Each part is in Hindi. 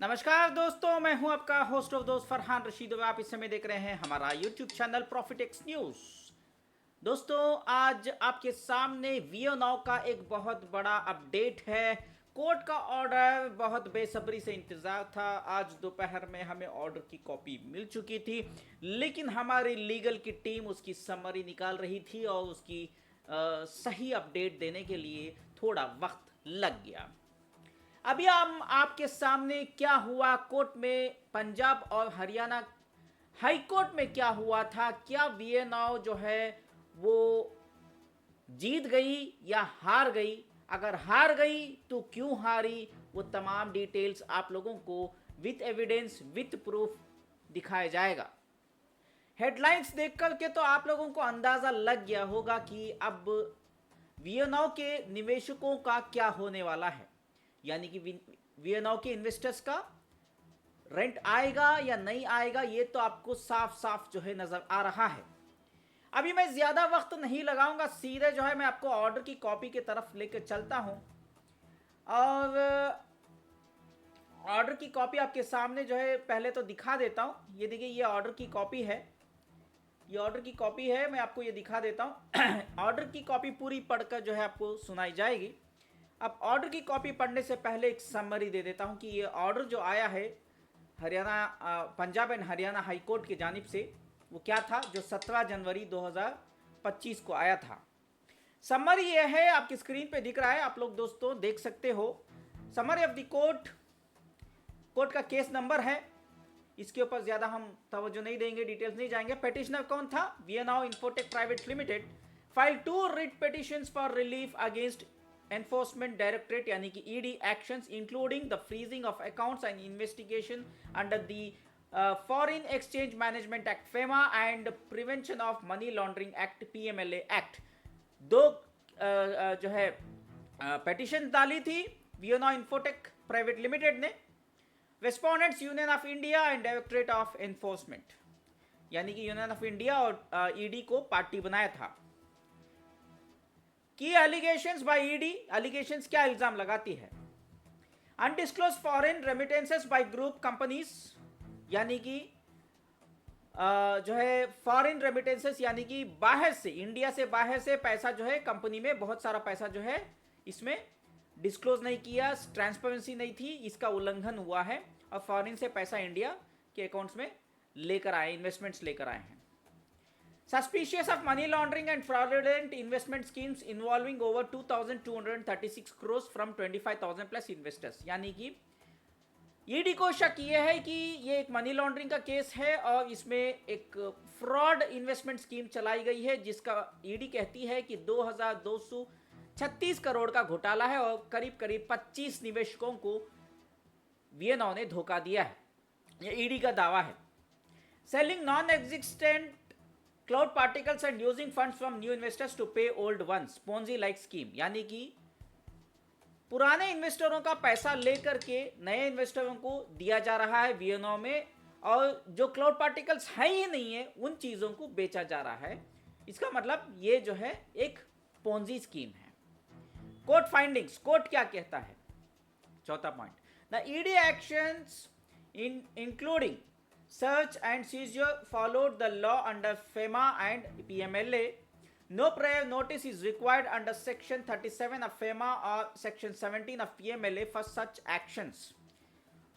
नमस्कार दोस्तों, मैं हूं आपका होस्ट ऑफ दोस्त फरहान रशीद और आप इस समय देख रहे हैं हमारा YouTube channel profit x news. दोस्तों, आज आपके सामने वीओ नाउ का एक बहुत बड़ा अपडेट है। कोर्ट का ऑर्डर बहुत बेसब्री से इंतजार था। आज दोपहर में हमें ऑर्डर की कॉपी मिल चुकी थी, लेकिन हमारी लीगल की टीम उसकी समरी निकाल रही थी और उसकी सही अपडेट देने के लिए थोड़ा वक्त लग गया। अभी हम आपके सामने क्या हुआ कोर्ट में, पंजाब और हरियाणा हाई कोर्ट में क्या हुआ था। क्या वीएनओ जो है वो जीत गई या हार गई, अगर हार गई तो क्यों हारी, वो तमाम डिटेल्स आप लोगों को विथ एविडेंस विथ प्रूफ दिखाया जाएगा। हेडलाइंस देख करके तो आप लोगों को अंदाजा लग गया होगा कि अब वीएनओ के निवेशकों का क्या होने वाला है, यानी कि वीएनओ के इन्वेस्टर्स का रेंट आएगा या नहीं आएगा, ये तो आपको साफ साफ जो है नजर आ रहा है। अभी मैं ज्यादा वक्त नहीं लगाऊंगा, सीधे जो है मैं आपको ऑर्डर की कॉपी की तरफ लेकर चलता हूं और ऑर्डर की कॉपी आपके सामने जो है पहले तो दिखा देता हूं। ये देखिए, ये ऑर्डर की कॉपी है, ये ऑर्डर की कॉपी है, मैं आपको ये दिखा देता हूं। ऑर्डर की कॉपी पूरी पढ़कर जो है आपको सुनाई जाएगी। अब ऑर्डर की कॉपी पढ़ने से पहले एक समरी दे देता हूं कि ये ऑर्डर जो आया है Punjab and Haryana high court की जानिब से, वो क्या था जो 17 जनवरी 2025 को आया था। समरी ये है, आपकी स्क्रीन पे दिख रहा है, आप लोग दोस्तों देख सकते हो। समरी ऑफ द कोर्ट का केस नंबर है, इसके ऊपर ज्यादा हम तवज्जो नहीं देंगे, डिटेल्स नहीं जाएंगे। पेटिशनर कौन था? VNO Infotech Private Limited file 2 writ petitions for relief against Enforcement Directorate यानी कि ED actions including the freezing of accounts and investigation under the Foreign Exchange Management Act FEMA and Prevention of Money Laundering Act PMLA Act. दो जो है पेटिशन डाली थी वीएनओ इन्फोटेक प्राइवेट लिमिटेड ने, respondents Union of India and Directorate of Enforcement, यानी कि यूनियन ऑफ इंडिया और ईडी को पार्टी बनाया था। की एलिगेशंस बाय ईडी, एलिगेशंस क्या इल्जाम लगाती है? Undisclosed foreign remittances bye group companies, यानी कि जो है फॉरेन रेमिटेंसेस यानी कि बाहर से, इंडिया से बाहर से पैसा जो है कंपनी में, बहुत सारा पैसा जो है इसमें डिस्क्लोज नहीं किया, ट्रांसपेरेंसी नहीं थी, इसका उल्लंघन हुआ है और फॉरेन से पैसा इंडिया के अकाउंट्स में लेकर आए, इन्वेस्टमेंट्स लेकर आए हैं। Suspicious of money laundering and fraudulent investment schemes involving over 2,236 crores from 25,000 plus investors, यानी कि ईडी को शक ये है कि ये एक मनी लॉन्ड्रिंग का केस है और इसमें एक फ्रॉड इन्वेस्टमेंट स्कीम चलाई गई है, जिसका ईडी कहती है कि 2,236 करोड़ का घोटाला है और करीब करीब 25 निवेशकों को वीएनओ ने धोखा दिया है, ये ईडी का दावा है। Selling non existent cloud particles and using funds from new investors to pay old ones, Ponzi like scheme, यानी कि पुराने इन्वेस्टरों का पैसा लेकर के नए इन्वेस्टरों को दिया जा रहा है वीएनओ में, और जो क्लाउड पार्टिकल्स है ही नहीं है उन चीजों को बेचा जा रहा है। इसका मतलब ये जो है एक पोंजी स्कीम है। कोर्ट फाइंडिंग्स, कोर्ट क्या कहता है? चौथा point, the ED actions including search and seizure followed the law under FEMA and PMLA. No prior notice is required under section 37 of FEMA or section 17 of PMLA for such actions.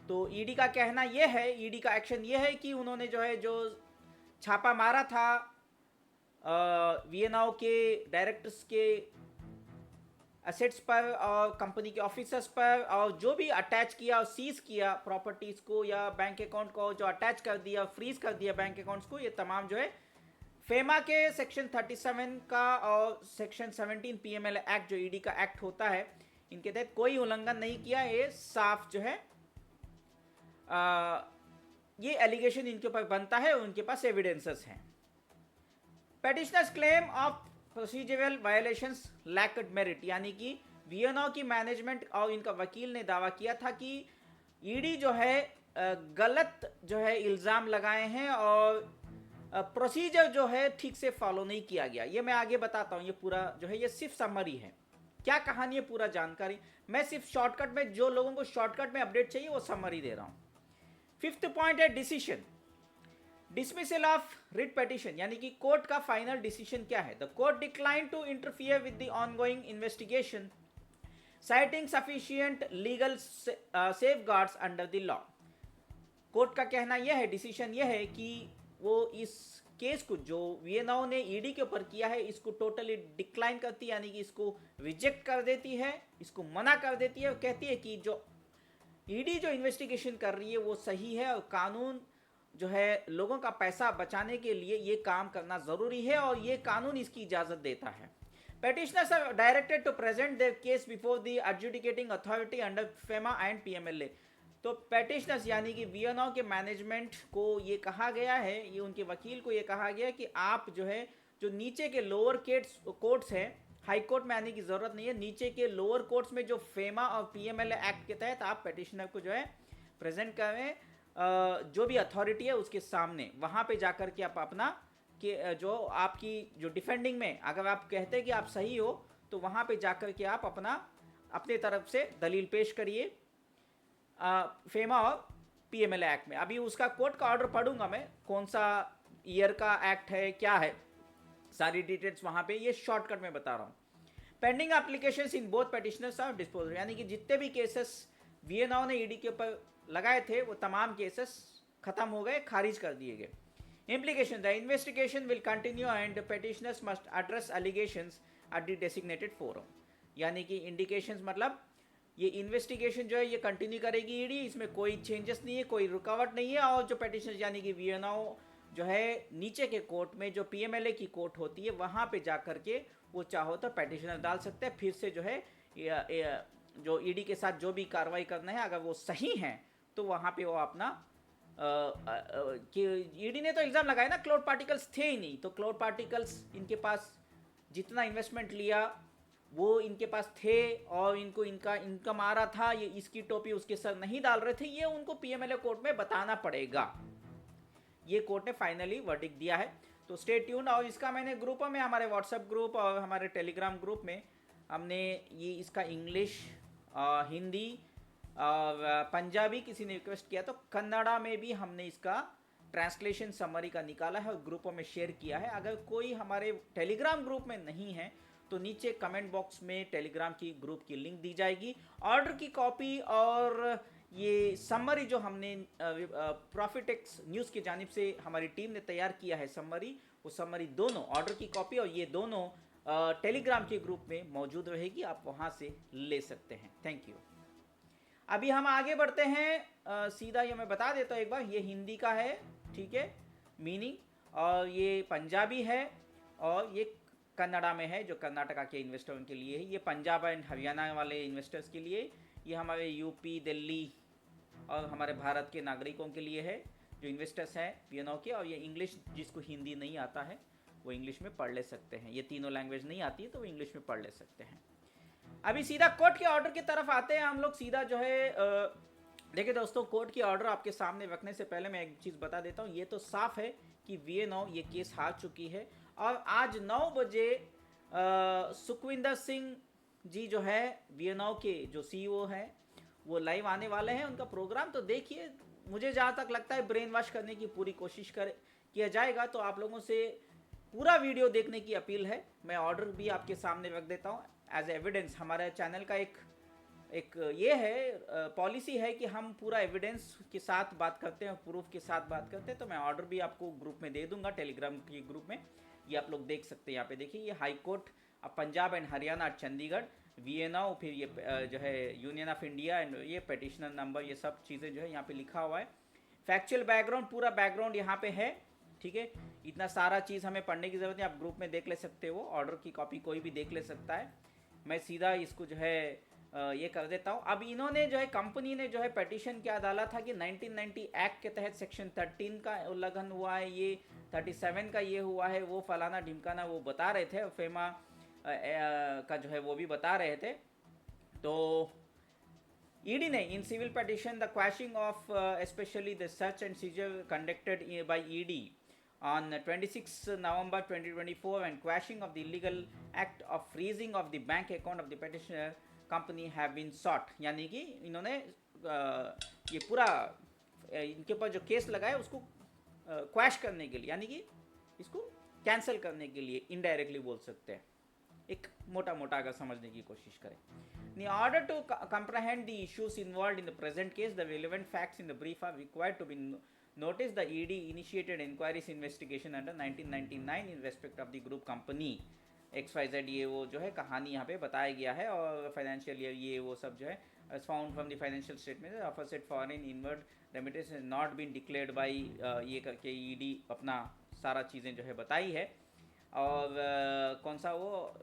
तो ईडी का कहना यह है, ईडी का एक्शन यह है कि उन्होंने जो है जो छापा मारा था वीएनओ के डायरेक्टर्स के एसेट्स पर और कंपनी के ऑफिसर्स पर, और जो भी अटैच किया और सीज किया प्रॉपर्टीज को या बैंक अकाउंट को जो अटैच कर दिया, फ्रीज कर दिया बैंक अकाउंट्स को, ये तमाम जो है फेमा के सेक्शन 37 का और सेक्शन 17 पीएमएल एक्ट जो ईडी का एक्ट होता है, इनके तहत कोई उल्लंघन नहीं किया। ये साफ जो है ये एलिगेशन इनके ऊपर बनता है, उनके पास एविडेंसेस हैं। Petitioners claim of procedural violations lacked merit, यानी कि वीएनओ की मैनेजमेंट और इनका वकील ने दावा किया था कि ईडी जो है गलत जो है इल्ज़ाम लगाए हैं और प्रोसीजर जो है ठीक से फॉलो नहीं किया गया। ये मैं आगे बताता हूँ, ये पूरा जो है ये सिर्फ समरी है, क्या कहानी है पूरा जानकारी, मैं सिर्फ शॉर्टकट में, जो लोगों को शॉर्टकट में अपडेट चाहिए वो समरी दे रहा हूं। फिफ्थ पॉइंट है decision, dismissal of writ petition, यानी कि कोर्ट का फाइनल डिसीजन क्या है। The court decline to interfere with the ongoing investigation citing sufficient legal safeguards under the law. Court का कहना यह है, डिसीजन यह है कि वो इस केस को जो वीएनओ ने ईडी के ऊपर किया है इसको टोटली डिक्लाइन करती है, यानी कि इसको रिजेक्ट कर देती है, इसको मना कर देती है, और कहती है कि जो ईडी जो इन्वेस्टिगेशन कर रही है वो सही है और कानून जो है लोगों का पैसा बचाने के लिए ये काम करना जरूरी है और ये कानून इसकी इजाजत देता है। Petitioners are directed to present their case before the adjudicating authority under FEMA and PMLA। तो पेटिशनर्स यानी कि वीएनओ के मैनेजमेंट को ये कहा गया है, ये उनके वकील को ये कहा गया कि आप जो है जो नीचे के लोअर कोर्ट्स हैं, हाई कोर्ट में आने की ज़रूरत नहीं है, नीचे के लोअर कोर्ट्स में जो फेमा और पीएमएलए एक्ट के तहत आप पेटिशनर को जो है प्रेजेंट करें जो भी अथॉरिटी है उसके सामने, वहाँ पे जाकर के आप अपना कि जो आपकी जो डिफेंडिंग में अगर आप कहते हैं कि आप सही हो तो वहाँ पे जाकर के आप अपने तरफ से दलील पेश करिए फेमा और पीएमएलए एक्ट में। अभी उसका कोर्ट का ऑर्डर पढ़ूंगा मैं, कौन सा ईयर का एक्ट है क्या है, सारी डिटेल्स वहाँ पे ये शॉर्टकट में बता रहा हूँ। Pending applications in both petitioners are disposal, यानी कि जितने भी केसेस वीएनओ ने ईडी के ऊपर लगाए थे वो तमाम केसेस खत्म हो गए, खारिज कर दिए गए। Implication: the investigation will continue and the petitioners must address allegations at the designated forum। यानी कि इंडिकेशंस मतलब ये इन्वेस्टिगेशन जो है ये कंटिन्यू करेगी ईडी, इसमें कोई चेंजेस नहीं है, कोई रुकावट नहीं है, और जो पेटिशनर्स यानी कि वीएनओ जो है नीचे के कोर्ट में जो पीएमएलए की कोर्ट होती है वहाँ पे जा कर के वो चाहो तो पेटिशनर डाल सकते हैं, फिर से जो है जो ईडी के साथ जो भी कार्रवाई करना है अगर वो सही हैं तो वहाँ पे वो अपना कि ईडी ने तो इल्ज़ाम लगाया ना क्लाउड पार्टिकल्स थे ही नहीं, तो क्लाउड पार्टिकल्स इनके पास जितना इन्वेस्टमेंट लिया वो इनके पास थे और इनको इनका इनकम आ रहा था, ये इसकी टोपी उसके सर नहीं डाल रहे थे, ये उनको पीएमएलए कोर्ट में बताना पड़ेगा। ये कोर्ट ने फाइनली वर्डिक्ट दिया है, तो स्टे ट्यून्ड। और इसका मैंने ग्रुपों में, हमारे व्हाट्सएप ग्रुप और हमारे टेलीग्राम ग्रुप में हमने ये इसका इंग्लिश, हिंदी और पंजाबी किसी ने रिक्वेस्ट किया तो कन्नड़ा में भी हमने इसका ट्रांसलेशन समरी का निकाला है और ग्रुपों में शेयर किया है। अगर कोई हमारे टेलीग्राम ग्रुप में नहीं है तो नीचे कमेंट बॉक्स में टेलीग्राम की ग्रुप की लिंक दी जाएगी। ऑर्डर की कॉपी और ये समरी जो हमने प्रॉफिटेक्स न्यूज़ की जानिब से हमारी टीम ने तैयार किया है समरी, वो समरी दोनों ऑर्डर की कॉपी और ये दोनों टेलीग्राम के ग्रुप में मौजूद रहेगी, आप वहाँ से ले सकते हैं। Thank you. अभी हम आगे बढ़ते हैं, सीधा ये मैं बता देता हूँ एक बार, ये हिंदी का है, ठीक है, मीनिंग, और ये पंजाबी है और ये कन्नड़ा में है जो कर्नाटका के इन्वेस्टरों के लिए है, ये पंजाब एंड हरियाणा वाले इन्वेस्टर्स के लिए, ये हमारे यूपी, दिल्ली और हमारे भारत के नागरिकों के लिए है जो इन्वेस्टर्स हैं वीएनओ के, और ये इंग्लिश जिसको हिंदी नहीं आता है वो इंग्लिश में पढ़ ले सकते हैं, ये तीनों लैंग्वेज नहीं आती है तो वो इंग्लिश में पढ़ ले सकते हैं। अभी सीधा कोर्ट के ऑर्डर की तरफ आते हैं हम लोग, सीधा जो है देखिए दोस्तों, कोर्ट की ऑर्डर आपके सामने रखने से पहले मैं एक चीज़ बता देता हूँ, ये तो साफ है कि वीएनओ ये केस हार चुकी है और आज 9 बजे सुखविंदर सिंह जी जो है वीएनओ के जो सीईओ हैं वो लाइव आने वाले हैं, उनका प्रोग्राम तो देखिए, मुझे जहाँ तक लगता है ब्रेन वॉश करने की पूरी कोशिश किया जाएगा, तो आप लोगों से पूरा वीडियो देखने की अपील है। मैं ऑर्डर भी आपके सामने रख देता हूँ एज एविडेंस। हमारे चैनल का एक ये है पॉलिसी है कि हम पूरा एविडेंस के साथ बात करते हैं, प्रूफ के साथ बात करते हैं, तो मैं ऑर्डर भी आपको ग्रुप में दे दूंगा, टेलीग्राम के ग्रुप में, ये आप लोग देख सकते हैं। यहाँ पे देखिए, ये high court Punjab and Haryana Chandigarh VNO, फिर ये जो है यूनियन ऑफ इंडिया एंड ये पेटिशनर नंबर, ये सब चीज़ें जो है यहाँ पे लिखा हुआ है। फैक्चुअल बैकग्राउंड, पूरा बैकग्राउंड यहाँ पे है, ठीक है, इतना सारा चीज़ हमें पढ़ने की ज़रूरत नहीं, आप ग्रुप में देख ले सकते हो, ऑर्डर की कॉपी कोई भी देख ले सकता है। मैं सीधा इसको जो है ये कर देता हूँ। अब इन्होंने जो है, कंपनी ने जो है पेटिशन क्या डाला था कि 1990 एक्ट के तहत सेक्शन 13 का उल्लंघन हुआ है, ये 37 का ये हुआ है, वो फलाना ढिमकाना वो बता रहे थे, फेमा का जो है वो भी बता रहे थे। तो ईडी ने इन civil petition the quashing of specially the search and seizure conducted by ED on 26 November 2024 and quashing of the illegal act of freezing of the bank account of the petitioner company have been sought. यानी कि इन्होंने ये पूरा इनके ऊपर जो केस लगा है उसको क्वैश करने के लिए, यानी कि इसको कैंसिल करने के लिए इनडायरेक्टली बोल सकते हैं, एक मोटा मोटा अगर समझने की कोशिश करें. In order to comprehend the issues involved in the present case, the relevant facts in the brief are required to be noticed. The ED initiated inquiries investigation under 1999 in respect of the group company XYZ. ये वो जो है कहानी यहाँ पे बताया गया है, और फाइनेंशियल ये वो सब जो है as found from the financial statement opposite foreign inward remittance has not been declared by ये करके ED अपना सारा चीज़ें जो है बताई है. और कौन सा वो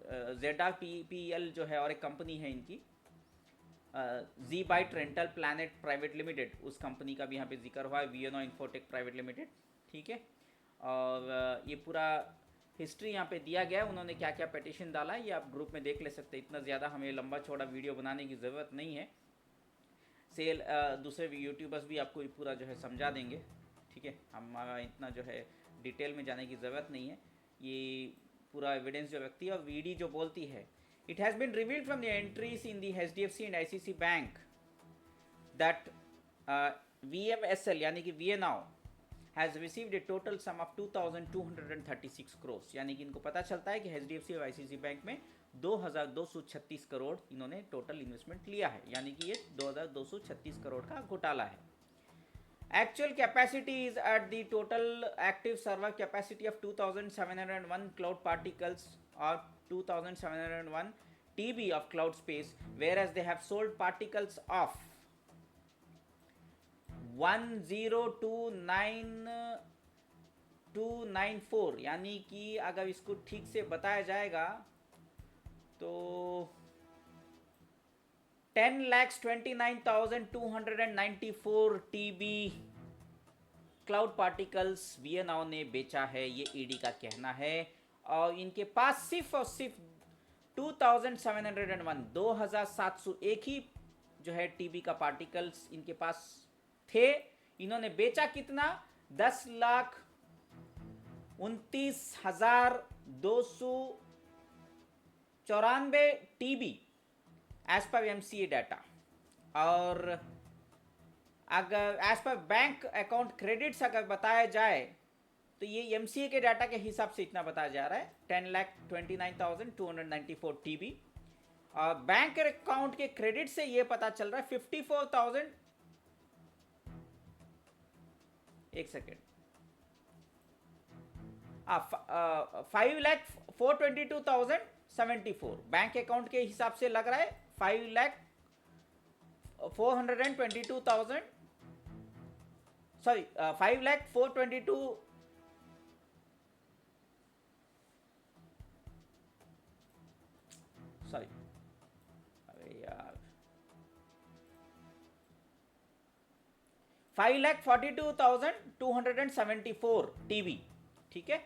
ZRPPL जो है और एक कंपनी है इनकी G byte rental planet private limited, उस कंपनी का भी यहाँ पे जिक्र हुआ है, VNO इन्फोटेक प्राइवेट लिमिटेड. ठीक है, और ये पूरा हिस्ट्री यहाँ पे दिया गया है, उन्होंने क्या क्या पिटीशन डाला है ये आप ग्रुप में देख ले सकते हैं. इतना ज़्यादा हमें लंबा चौड़ा वीडियो बनाने की ज़रूरत नहीं है. दूसरे यूट्यूबर्स भी आपको ये पूरा जो है समझा देंगे. ठीक है, हमारा इतना जो है डिटेल में जाने की ज़रूरत नहीं है. ये पूरा एविडेंस जो रखती है, और VD जो बोलती है, it has been revealed from the entries in the HDFC and ICC bank that VMSL यानी कि VNOW has received a total sum of 2,236 crores. यानी कि इनको पता चलता है कि HDFC और ICC बैंक में 2,236 करोड़ इन्होंने टोटल इन्वेस्टमेंट लिया है, यानी कि ये 2,236 करोड़ का घोटाला है. Actual capacity is at the total active server capacity of 2,701 cloud particles or 2,701 TB of cloud space, whereas they have sold particles of 1029294. यानी कि अगर इसको ठीक से बताया जाएगा तो 10,29,294 TB क्लाउड पार्टिकल्स VNOW ने बेचा है, ये ED का कहना है. और इनके पास सिर्फ और सिर्फ 2,701 ही जो है TB का पार्टिकल्स इनके पास थे. इन्होंने बेचा कितना? 10,29,294 TB as per MCA data. और अगर as per bank account credits अगर बताया जाए तो ये MCA के डाटा के हिसाब से इतना बताया जा रहा है, 10,29,294 TB. और बैंक अकाउंट के क्रेडिट से ये पता चल रहा है 54,000. एक सेकेंड, 5,422,074 बैंक अकाउंट के हिसाब से लग रहा है. 5,422,000 सॉरी 5,422 सॉरी अरे यार 5,42,274 TB. ठीक है,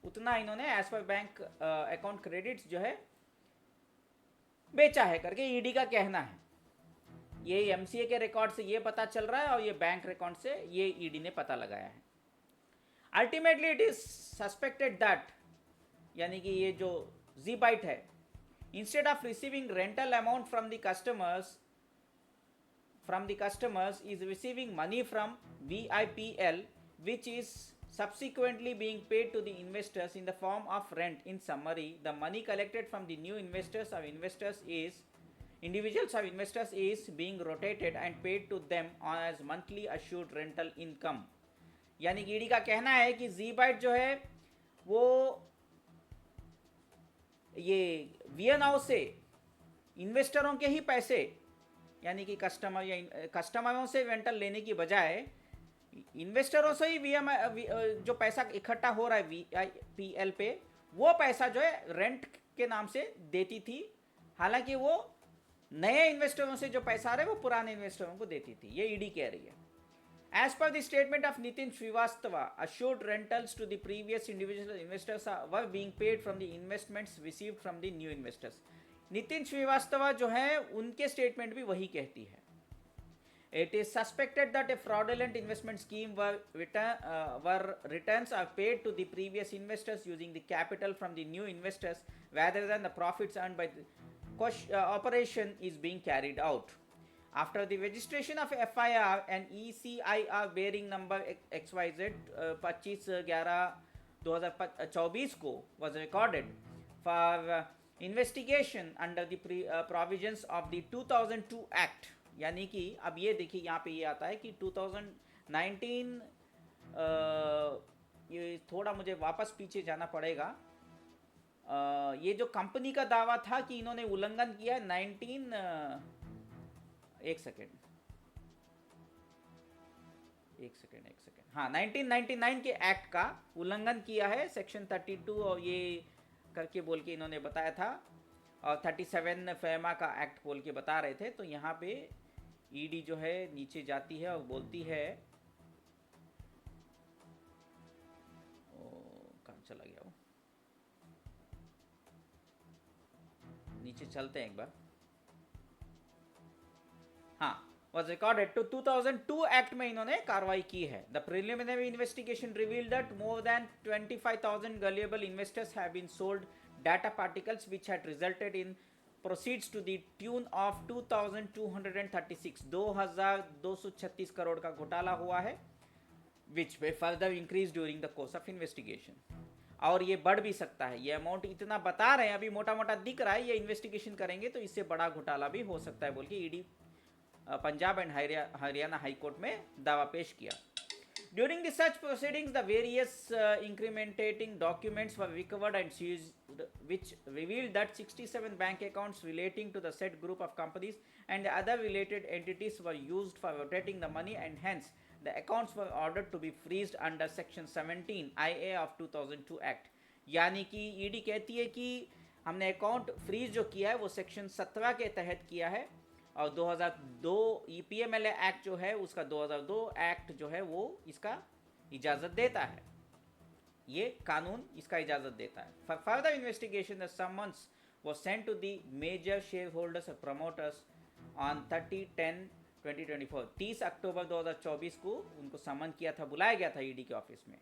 उतना इन्होंने as per bank account credits जो है बेचा है करके ED का कहना है. ये MCA के रिकॉर्ड से ये पता चल रहा है, और ये बैंक रिकॉर्ड से ये ED ने पता लगाया है. Ultimately it is suspected that, यानी कि ये जो ZByte है, instead of receiving rental amount from the customers is receiving money from VIPL, which is subsequently being paid to the investors in the form of rent. In summary, the money collected from the new individuals of investors is being rotated and paid to them as monthly assured rental income. यानी कि ED का कहना है कि ZByte जो है वो ये VNOW से इन्वेस्टरों के ही पैसे, यानी कि कस्टमरों से रेंटल लेने की बजाय इन्वेस्टरों से ही जो पैसा इकट्ठा हो रहा है VIPL पे, वो पैसा जो है रेंट के नाम से देती थी. हालांकि वो नए इन्वेस्टरों से जो पैसा आ रहा है वो पुराने इन्वेस्टरों को देती थी, ये ED कह रही है. As per the statement of Nitin Srivastava, assured rentals to the previous individual investors were being paid from the investments received from the new investors. Nitin Srivastava जो है उनके स्टेटमेंट भी वही कहती है. It is suspected that a fraudulent investment scheme were returns are paid to the previous investors using the capital from the new investors rather than the profits earned by the operation is being carried out. After the registration of FIR and ECIR bearing number XYZ 25/11/2024 को was recorded for investigation under the provisions of the 2002 Act. यानी कि अब ये देखिए यहाँ पे ये आता है कि 2019 ये थोड़ा मुझे वापस पीछे जाना पड़ेगा. ये जो कंपनी का दावा था कि इन्होंने उल्लंघन किया 19 एक सेकेंड हाँ 1999 के एक्ट का उल्लंघन किया है सेक्शन 32 और ये करके बोल के इन्होंने बताया था और 37 फेमा का एक्ट बोल के बता रहे थे. तो यहाँ पे ईडी जो है नीचे जाती है और बोलती है कहाँ चला गया वो, नीचे चलते हैं एक बार. हाँ was recorded to 2002 एक्ट में इन्होंने कार्रवाई की है. The preliminary investigation revealed that more than 25,000 gullible investors have been sold data particles which had resulted in proceeds to the tune of 2,236 crore का घोटाला हुआ है, which may further increase during the course of investigation. और ये बढ़ भी सकता है. ये अमाउंट इतना बता रहे हैं, अभी मोटा मोटा दिख रहा है, ये इन्वेस्टिगेशन करेंगे तो इससे बड़ा घोटाला भी हो सकता है बोल के ED Punjab and Haryana high court में दावा पेश किया. During the such proceedings, the various incrementing documents were recovered and seized, which revealed that 67 bank accounts relating to the said group of companies and other related entities were used for rotating the money, and hence the accounts were ordered to be freezed under Section 17 IA of 2002 Act. यानी कि ईडी कहती है कि हमने अकाउंट फ्रीज जो किया है वो सेक्शन 17 के तहत किया है और 2002 ईपीएमएलए एक्ट जो है उसका 2002 एक्ट जो है वो इसका इजाज़त देता है. ये कानून इसका इजाज़त देता है. For further investigation, the summons was sent to the major shareholders and promoters on 30/10/2024. 30 अक्टूबर 2024 को उनको समन किया था, बुलाया गया था ईडी के ऑफिस में.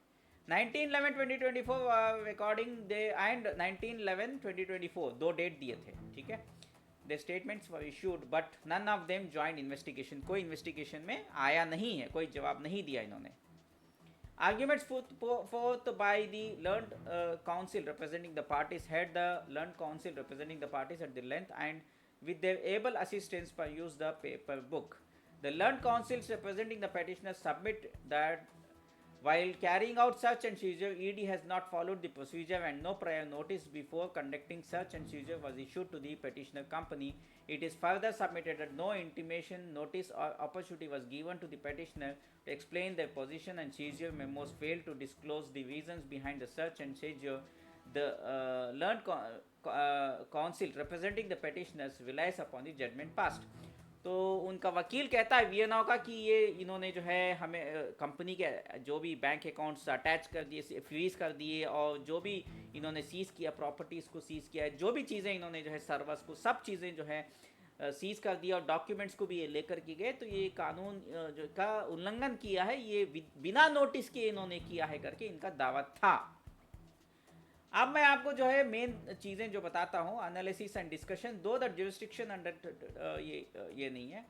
19/11/2024 रिकॉर्डिंग दे एंड 19/11/2024 दो डेट दिए थे. ठीक है. The statements were issued, but none of them joined investigation. कोई इन्वेस्टिगेशन में आया नहीं है, कोई जवाब नहीं दिया इन्होंने. Arguments forth by the learned counsel representing the parties had the learned counsel representing the parties at the length and with their able assistance perused the paper book. The learned counsels representing the petitioners submit that while carrying out search and seizure, ED has not followed the procedure and no prior notice before conducting search and seizure was issued to the petitioner company. It is further submitted that no intimation, notice or opportunity was given to the petitioner to explain their position, and seizure memos failed to disclose the reasons behind the search and seizure. The learned counsel representing the petitioners relies upon the judgment passed. तो उनका वकील कहता है वीएनओ का कि ये इन्होंने जो है हमें कंपनी के जो भी बैंक अकाउंट्स अटैच कर दिए, फ्रीज कर दिए और जो भी इन्होंने सीज़ किया, प्रॉपर्टीज़ को सीज़ किया है, जो भी चीज़ें इन्होंने जो है सर्वर्स को सब चीज़ें जो है सीज़ कर दिया और डॉक्यूमेंट्स को भी ये लेकर के गए. तो ये कानून जो का उल्लंघन किया है, ये बिना नोटिस के इन्होंने किया है करके इनका दावा था. अब मैं आपको जो है मेन चीज़ें जो बताता हूँ, एनालिसिस एंड डिस्कशन. दो द जुरिस्डिक्शन अंडर ये नहीं है,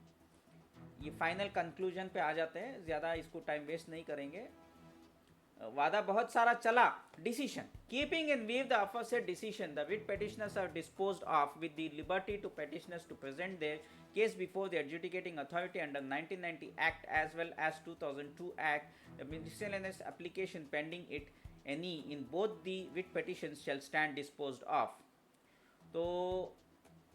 ये फाइनल कंक्लूजन पे आ जाते हैं, ज़्यादा इसको टाइम वेस्ट नहीं करेंगे. वादा बहुत सारा चला. Decision keeping in view the aforesaid decision, the writ petitioners are disposed of with the liberty to petitioners to present their case before the adjudicating authority under 1990 Act as well as 2002 Act. The miscellaneous application pending it any in both the writ petitions shall stand disposed of. तो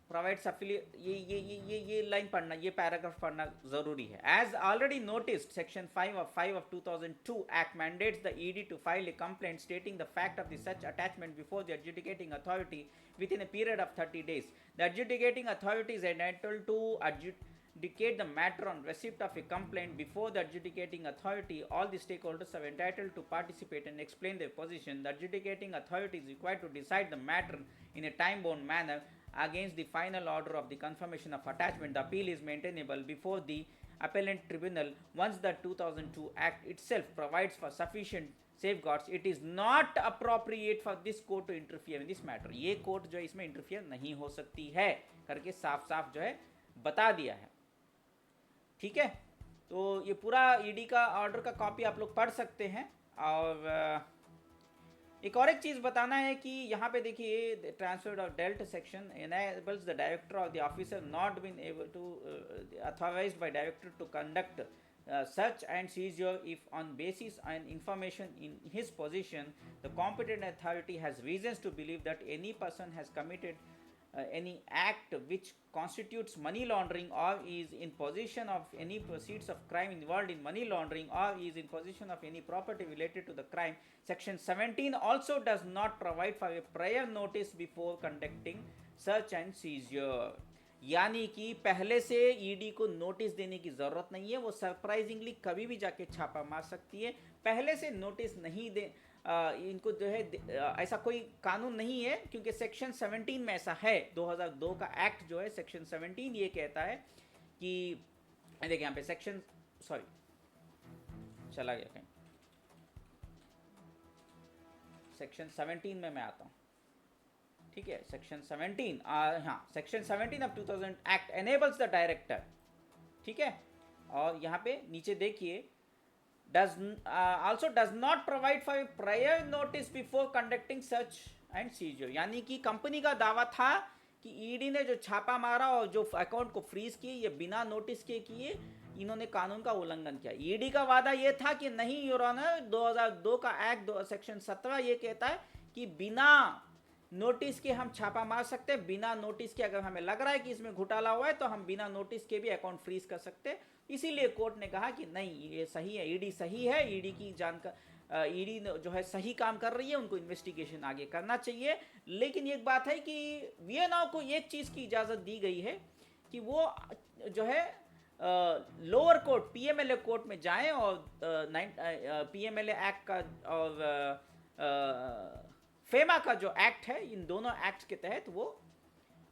provides ये लाइन पढ़ना, ये पैराग्राफ पढ़ना ज़रूरी है. As already noticed, Section 5 of 2002 Act mandates the ED to file a complaint stating the fact of the such attachment before the adjudicating authority within a period of 30 days. The adjudicating authority is entitled to adjudicate the matter on receipt of a complaint before the adjudicating authority. All the stakeholders are entitled to participate and explain their position. The adjudicating authority is required to decide the matter in a time-bound manner. Against the final order of the confirmation of attachment, the appeal is maintainable before the appellate tribunal once the 2002 act itself provides for sufficient safeguards, it is not appropriate for this court to interfere in this matter. ये कोर्ट जो है इसमें इंटरफियर नहीं हो सकती है करके साफ साफ जो है बता दिया है। ठीक है, तो ये पूरा ईडी का ऑर्डर का कॉपी आप लोग पढ़ सकते हैं। और एक और एक चीज़ बताना है कि यहाँ पे देखिए transfer of dealt section enables the director or the officer not been able to authorized by director to conduct search and seizure if on basis and information in his possession the competent authority has reasons to believe that any person has committed any act which constitutes money laundering or is in possession of any proceeds of crime involved in money laundering or is in possession of any property related to the crime. Section 17 also does not provide for a prior notice before conducting search and seizure. यानी कि पहले से ईडी को नोटिस देने की ज़रूरत नहीं है, वो सरप्राइजिंगली कभी भी जाके छापा मार सकती है। पहले से नोटिस नहीं दे इनको जो है ऐसा कोई कानून नहीं है, क्योंकि सेक्शन 17 में ऐसा है। 2002 का एक्ट जो है सेक्शन 17 ये कहता है कि देखिए यहाँ पे सेक्शन चला गया कहीं, सेक्शन 17 में मैं आता हूँ। ठीक है, सेक्शन 17 हाँ, section 17 of 2000 act enables the director. ठीक है, और यहाँ पे नीचे देखिए also does not provide for prior notice before conducting search and seizure। यानी कि कंपनी का दावा था कि ईडी ने जो छापा मारा और जो अकाउंट को फ्रीज किए ये बिना नोटिस के किए, इन्होंने कानून का उल्लंघन किया। ईडी का वादा ये था कि नहीं योर ऑनर, 2002 का एक्ट सेक्शन 17 ये कहता है कि बिना नोटिस के हम छापा मार सकते हैं, बिना नोटिस के अगर हमें लग रहा है कि इसमें घोटाला हुआ है तो हम बिना नोटिस के भी अकाउंट फ्रीज कर सकते हैं। इसीलिए कोर्ट ने कहा कि नहीं, ये सही है, ईडी सही है, ईडी की जानकार ईडी जो है सही काम कर रही है, उनको इन्वेस्टिगेशन आगे करना चाहिए। लेकिन एक बात है कि वीएनओ को एक चीज़ की इजाज़त दी गई है कि वो जो है लोअर कोर्ट पीएमएलए कोर्ट में जाएं और पीएमएलए एक्ट का और फेमा का जो एक्ट है, इन दोनों एक्ट के तहत वो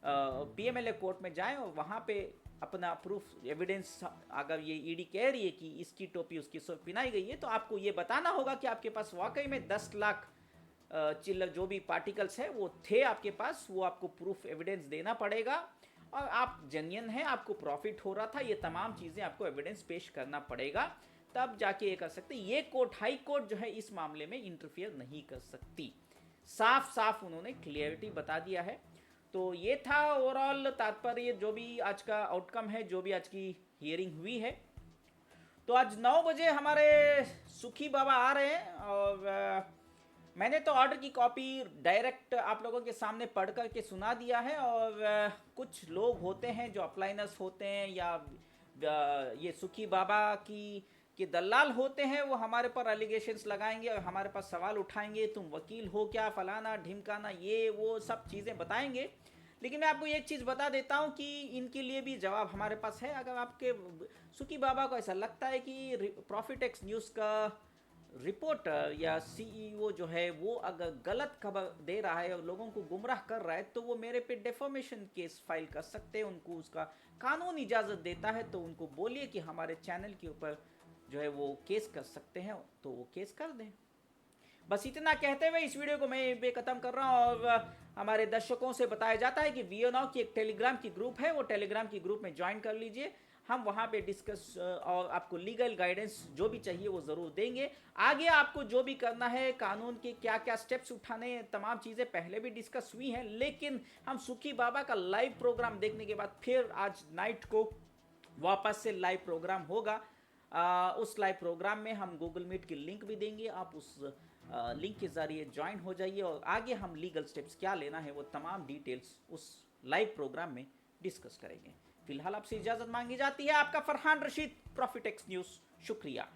पीएमएलए कोर्ट में जाएं और वहाँ पे अपना प्रूफ एविडेंस, अगर ये ईडी कह रही है कि इसकी टोपी उसकी पिनाई गई है तो आपको ये बताना होगा कि आपके पास वाकई में 10 लाख चिल्लर जो भी पार्टिकल्स है वो थे आपके पास, वो आपको प्रूफ एविडेंस देना पड़ेगा और आप जेन्युइन हैं, आपको प्रॉफिट हो रहा था, ये तमाम चीज़ें आपको एविडेंस पेश करना पड़ेगा, तब जाके ये कर सकते। ये कोर्ट, हाई कोर्ट जो है इस मामले में इंटरफियर नहीं कर सकती। साफ साफ उन्होंने क्लियरिटी बता दिया है। तो ये था ओवरऑल तात्पर्य, जो भी आज का आउटकम है, जो भी आज की हियरिंग हुई है। तो आज 9 बजे हमारे सुखी बाबा आ रहे हैं और मैंने तो ऑर्डर की कॉपी डायरेक्ट आप लोगों के सामने पढ़ कर के सुना दिया है। और कुछ लोग होते हैं जो अपलाइनर्स होते हैं या ये सुखी बाबा के दलाल होते हैं, वो हमारे पर एलिगेशंस लगाएंगे और हमारे पास सवाल उठाएंगे, तुम वकील हो क्या, फलाना ढिमकाना, ये वो सब चीज़ें बताएंगे। लेकिन मैं आपको एक चीज़ बता देता हूँ कि इनके लिए भी जवाब हमारे पास है। अगर आपके सुखी बाबा को ऐसा लगता है कि प्रॉफिट एक्स न्यूज़ का रिपोर्टर या सीईओ जो है वो अगर गलत खबर दे रहा है और लोगों को गुमराह कर रहा है, तो वो मेरे पे डेफॉर्मेशन केस फाइल कर सकते हैं। उनको उसका कानून इजाज़त देता है, तो उनको बोलिए कि हमारे चैनल के ऊपर जो है वो केस कर सकते हैं, तो वो केस कर दें। बस इतना कहते हुए इस वीडियो को मैं बेखत्म कर रहा हूँ। और हमारे दर्शकों से बताया जाता है कि वीएनओ की एक टेलीग्राम की ग्रुप है, वो टेलीग्राम की ग्रुप में ज्वाइन कर लीजिए। हम वहाँ पे डिस्कस और आपको लीगल गाइडेंस जो भी चाहिए वो ज़रूर देंगे। आगे आपको जो भी करना है, कानून के क्या क्या स्टेप्स उठाने, तमाम चीज़ें पहले भी डिस्कस हुई हैं। लेकिन हम सुखी बाबा का लाइव प्रोग्राम देखने के बाद फिर आज नाइट को वापस से लाइव प्रोग्राम होगा। उस लाइव प्रोग्राम में हम गूगल मीट की लिंक भी देंगे, आप उस लिंक के ज़रिए ज्वाइन हो जाइए और आगे हम लीगल स्टेप्स क्या लेना है वो तमाम डिटेल्स उस लाइव प्रोग्राम में डिस्कस करेंगे। फिलहाल आपसे इजाज़त मांगी जाती है। आपका Farhan Rashid, profit x news. शुक्रिया।